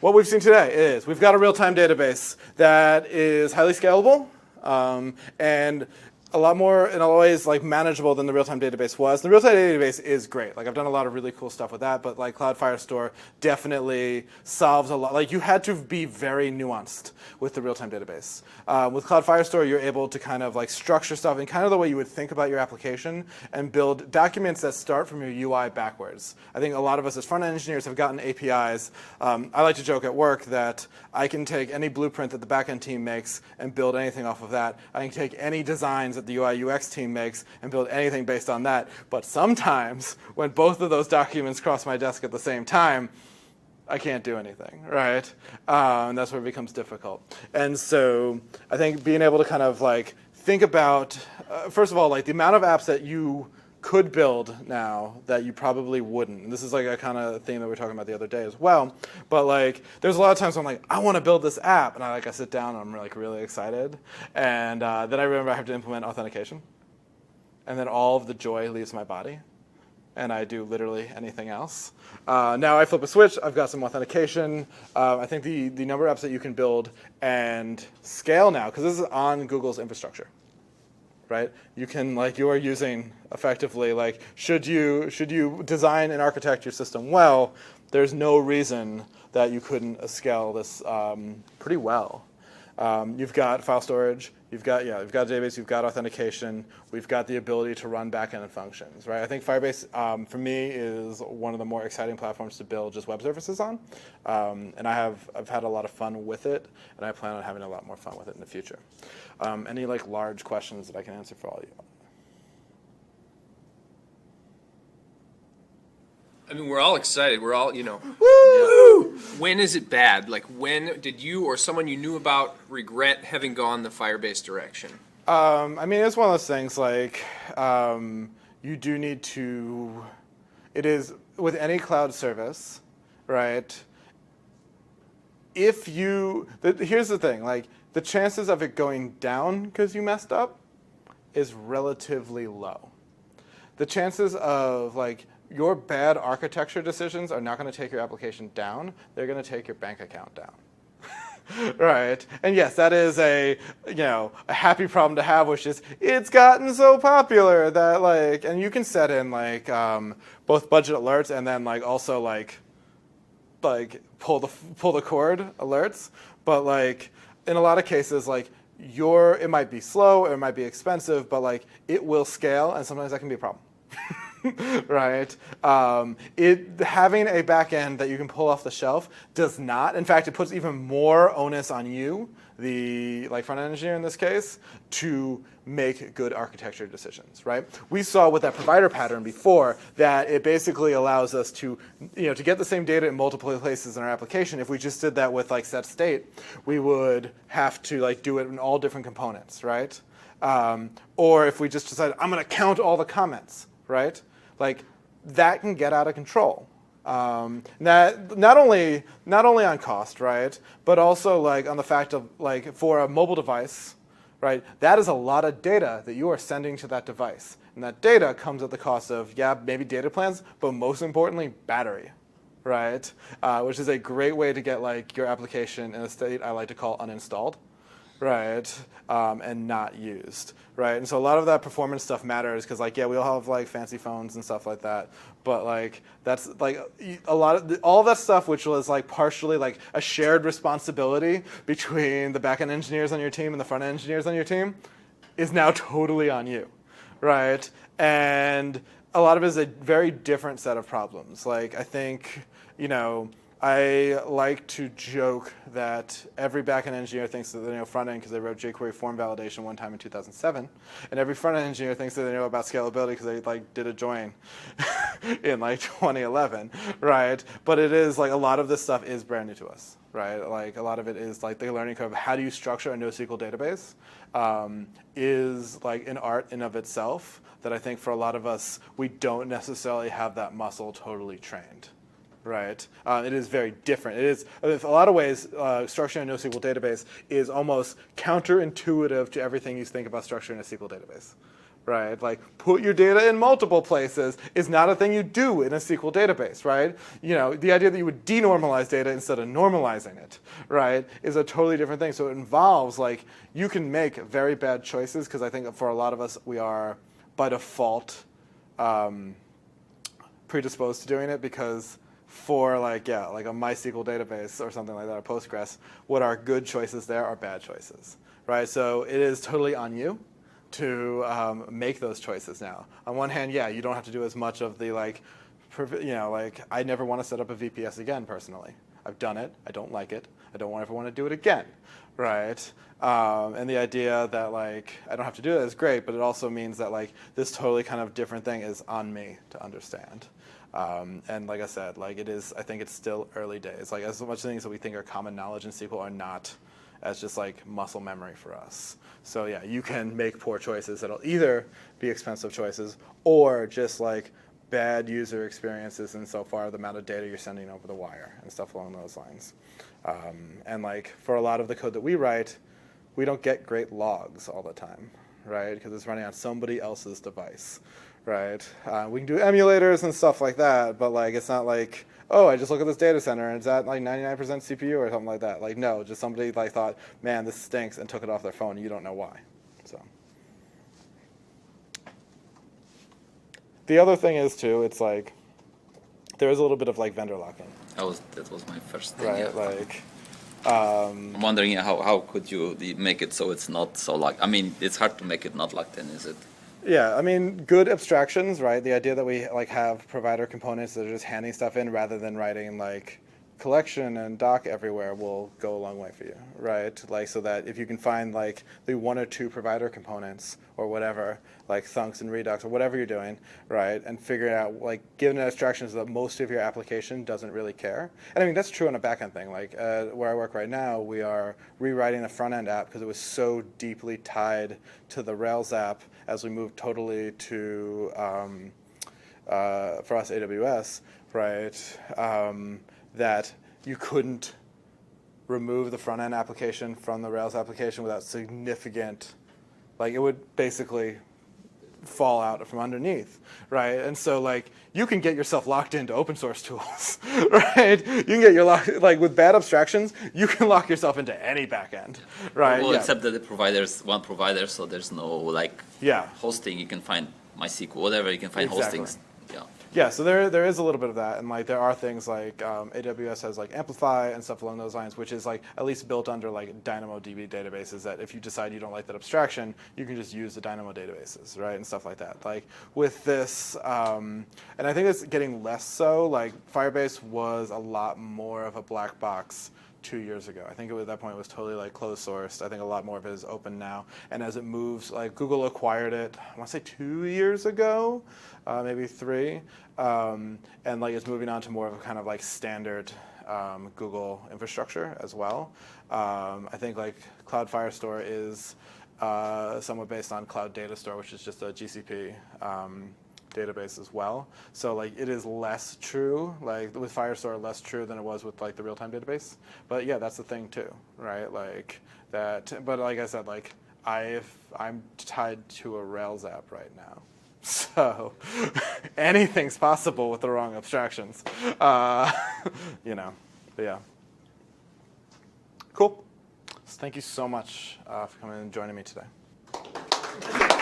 what we've seen today is we've got a real-time database that is highly scalable and a lot more, in a lot of ways, like manageable than the real-time database was. The real-time database is great. Like I've done a lot of really cool stuff with that, but like Cloud Firestore definitely solves a lot. Like you had to be very nuanced with the real-time database. With Cloud Firestore, you're able to kind of like structure stuff in kind of the way you would think about your application and build documents that start from your UI backwards. I think a lot of us as front-end engineers have gotten APIs. I like to joke at work that I can take any blueprint that the back-end team makes and build anything off of that. I can take any designs that the UI UX team makes and build anything based on that. But sometimes when both of those documents cross my desk at the same time, I can't do anything, right? And that's where it becomes difficult. And so I think being able to kind of like think about, first of all, like the amount of apps that you could build now that you probably wouldn't. And this is like a kind of theme that we were talking about the other day as well. But like, there's a lot of times I'm like, I want to build this app, and I sit down and I'm like really excited, and then I remember I have to implement authentication, and then all of the joy leaves my body, and I do literally anything else. Now I flip a switch. I've got some authentication. I think the number of apps that you can build and scale now, because this is on Google's infrastructure. Right? You can you are using effectively should you design and architect your system well, there's no reason that you couldn't scale this pretty well. You've got file storage, you've got a database, you've got authentication, we've got the ability to run backend functions, right? I think Firebase, for me, is one of the more exciting platforms to build just web services on, and I've had a lot of fun with it, and I plan on having a lot more fun with it in the future. Any large questions that I can answer for all of you? I mean, we're all excited. We're all, Woo! Yeah. When is it bad? When did you or someone you knew about regret having gone the Firebase direction? I mean, it's one of those things you do need to, it is with any cloud service, right? Here's the thing, the chances of it going down because you messed up is relatively low. The chances of your bad architecture decisions are not going to take your application down. They're going to take your bank account down. Right? And yes, that is a happy problem to have, which is it's gotten so popular that and you can set in both budget alerts and then also pull the cord alerts. But in a lot of cases it might be slow, or it might be expensive, but it will scale, and sometimes that can be a problem. Right? Having a backend that you can pull off the shelf does not. In fact, it puts even more onus on you, the front-end engineer in this case, to make good architecture decisions. Right? We saw with that provider pattern before that it basically allows us to get the same data in multiple places in our application. If we just did that with set state, we would have to do it in all different components. Right? Or if we just decided I'm going to count all the comments. Right? That can get out of control. Not only on cost, right, but also on the fact of for a mobile device, right, that is a lot of data that you are sending to that device, and that data comes at the cost of maybe data plans, but most importantly battery, right, which is a great way to get your application in a state I like to call uninstalled. Right, and not used, right? And so a lot of that performance stuff matters because, we all have fancy phones and stuff like that. But that's a lot of all of that stuff, which was partially a shared responsibility between the backend engineers on your team and the front end engineers on your team, is now totally on you, right? And a lot of it is a very different set of problems. I think I like to joke that every backend engineer thinks that they know front-end because they wrote jQuery form validation one time in 2007, and every front-end engineer thinks that they know about scalability because they did a join in 2011, right? But it is a lot of this stuff is brand new to us, right? A lot of it is the learning curve. How do you structure a NoSQL database is an art in of itself that I think for a lot of us we don't necessarily have that muscle totally trained. Right, it is very different. It is, in a lot of ways, structuring a NoSQL database is almost counterintuitive to everything you think about structuring a SQL database, right? Like put your data in multiple places is not a thing you do in a SQL database, right? You know, the idea that you would denormalize data instead of normalizing it, right, is a totally different thing. So it involves like you can make very bad choices because I think for a lot of us we are by default predisposed to doing it because for like a MySQL database or something like that, or Postgres, what are good choices there are bad choices, right? So it is totally on you to make those choices now. On one hand, yeah, you don't have to do as much of the like I never want to set up a VPS again personally. I've done it. I don't like it. I don't ever want to do it again, right? And the idea that like I don't have to do it is great, but it also means that like this totally kind of different thing is on me to understand. And like I said, like I think it's still early days. Like as much things that we think are common knowledge in SQL are not as just like muscle memory for us. So yeah, you can make poor choices that'll either be expensive choices or just like bad user experiences insofar the amount of data you're sending over the wire and stuff along those lines. And like for a lot of the code that we write, we don't get great logs all the time, right? Because it's running on somebody else's device, right? We can do emulators and stuff like that, but like it's not like, oh, I just look at this data center and it's at like 99% CPU or something like that. Like no, just somebody like thought, man, this stinks and took it off their phone. You don't know why. So the other thing is too, it's like there is a little bit of like vendor lock-in. That was my first thing. Right, Yeah. like I'm wondering how could you make it so it's not so locked? I mean, it's hard to make it not locked in, is it? yeah, I mean, good abstractions, right? The idea that we like have provider components that are just handing stuff in rather than writing like collection and doc everywhere will go a long way for you, right? Like so that if you can find like the one or two provider components or whatever, like thunks and redux or whatever you're doing, right, and figure out like given abstractions that most of your application doesn't really care. And I mean that's true on a backend thing. Like where I work right now, we are rewriting a front end app because it was so deeply tied to the Rails app as we moved totally to for us AWS, right? That you couldn't remove the front end application from the Rails application without significant, like it would basically fall out from underneath, right? And so like you can get yourself locked into open source tools, right? You can get like with bad abstractions, you can lock yourself into any backend, right? Well, yeah. except that the provider's one provider, so there's no like Yeah. hosting. You can find MySQL, whatever. You can find Exactly. hostings. Yeah. Yeah, so there is a little bit of that, and like there are things like AWS has like Amplify and stuff along those lines, which is like at least built under like DynamoDB databases. That if you decide you don't like that abstraction, you can just use the Dynamo databases, right, and stuff like that. Like with this, and I think it's getting less so. Like Firebase was a lot more of a black box 2 years ago. I think at that point it was totally like closed sourced. I think a lot more of it is open now. And as it moves, like Google acquired it, I want to say 2 years ago, maybe 3. And like it's moving on to more of a kind of like standard Google infrastructure as well. I think like Cloud Firestore is somewhat based on Cloud Data Store, which is just a GCP database as well. So like it is less true, like with Firestore, less true than it was with like the real-time database. But yeah, that's the thing too, right? Like that. But like I said, like I'm tied to a Rails app right now. So anything's possible with the wrong abstractions, you know. But yeah, cool. So thank you so much for coming and joining me today.